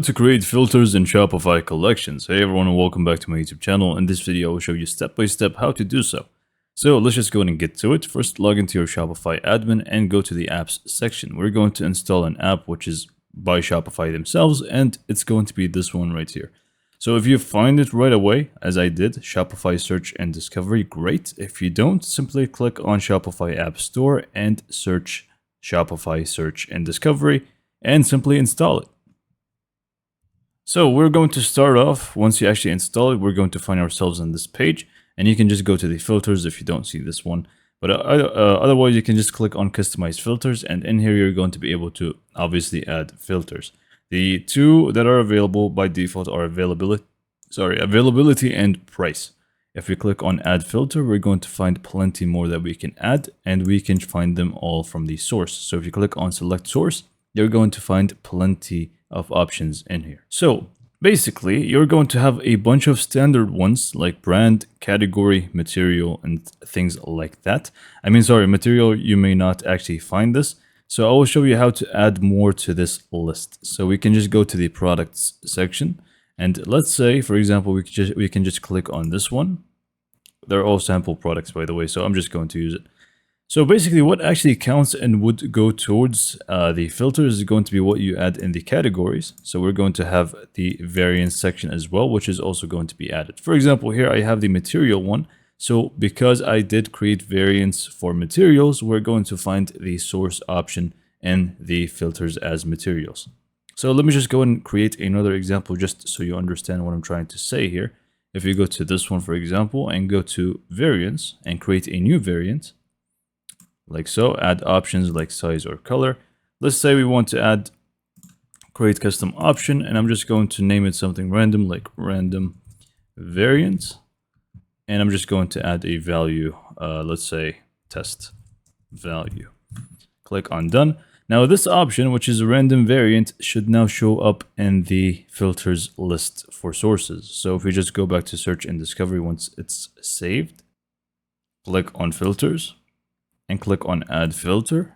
To create filters in Shopify collections. Hey everyone, and welcome back to my YouTube channel. In this video, I will show you step by step how to do so. So let's just go ahead and get to it. First, log into your Shopify admin and go to the apps section. We're going to install an app which is by Shopify themselves, and it's going to be this one right here. So if you find it right away, as I did, Shopify Search and Discovery, great. If you don't, simply click on Shopify App Store and search Shopify Search and Discovery and simply install it. So we're going to start off, once you actually install it, we're going to find ourselves on this page, and you can just go to the filters if you don't see this one. But otherwise, you can just click on customize filters, and in here, you're going to be able to obviously add filters. The two that are available by default are availability and price. If we click on add filter, we're going to find plenty more that we can add, and we can find them all from the source. So if you click on select source, you're going to find plenty of options in here. So basically, you're going to have a bunch of standard ones like brand, category, material, and things like that. Material, you may not actually find this. So I will show you how to add more to this list. So we can just go to the products section. And let's say, for example, we can just click on this one. They're all sample products, by the way, so I'm just going to use it. So basically what actually counts and would go towards the filters is going to be what you add in the categories. So we're going to have the variance section as well, which is also going to be added. For example, here I have the material one. So because I did create variants for materials, we're going to find the source option in the filters as materials. So let me just go and create another example just so you understand what I'm trying to say here. If you go to this one, for example, and go to variants and create a new variant, like so, add options like size or color. Let's say we want to create custom option, and I'm just going to name it something random like random variant. And I'm just going to add a value, let's say test value. Click on done. Now this option, which is a random variant, should now show up in the filters list for sources. So if we just go back to search and discovery once it's saved, click on filters, and click on add filter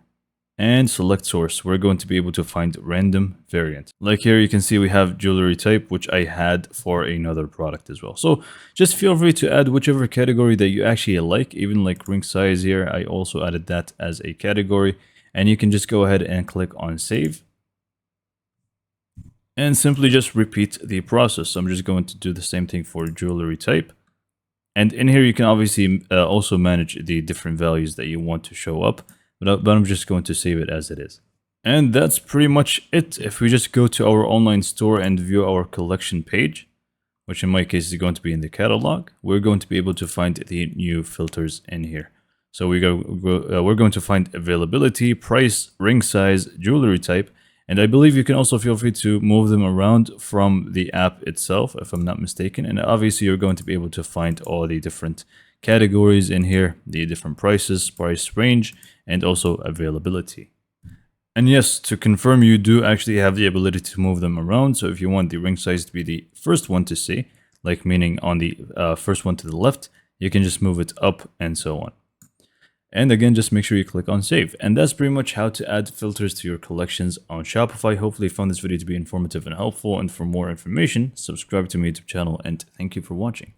and select source. We're going to be able to find random variant. Like here, you can see we have jewelry type, which I had for another product as well. So just feel free to add whichever category that you actually like, even like ring size here. I also added that as a category, and you can just go ahead and click on save and simply just repeat the process. So I'm just going to do the same thing for jewelry type. And in here, you can obviously also manage the different values that you want to show up, but I'm just going to save it as it is. And that's pretty much it. If we just go to our online store and view our collection page, which in my case is going to be in the catalog, we're going to be able to find the new filters in here. So we're going to find availability, price, ring size, jewelry type, and I believe you can also feel free to move them around from the app itself, if I'm not mistaken. And obviously, you're going to be able to find all the different categories in here, the different prices, price range, and also availability. And yes, to confirm, you do actually have the ability to move them around. So if you want the ring size to be the first one to see, like meaning on the first one to the left, you can just move it up and so on. And again, just make sure you click on save. And that's pretty much how to add filters to your collections on Shopify. Hopefully you found this video to be informative and helpful. And for more information, subscribe to my YouTube channel, and thank you for watching.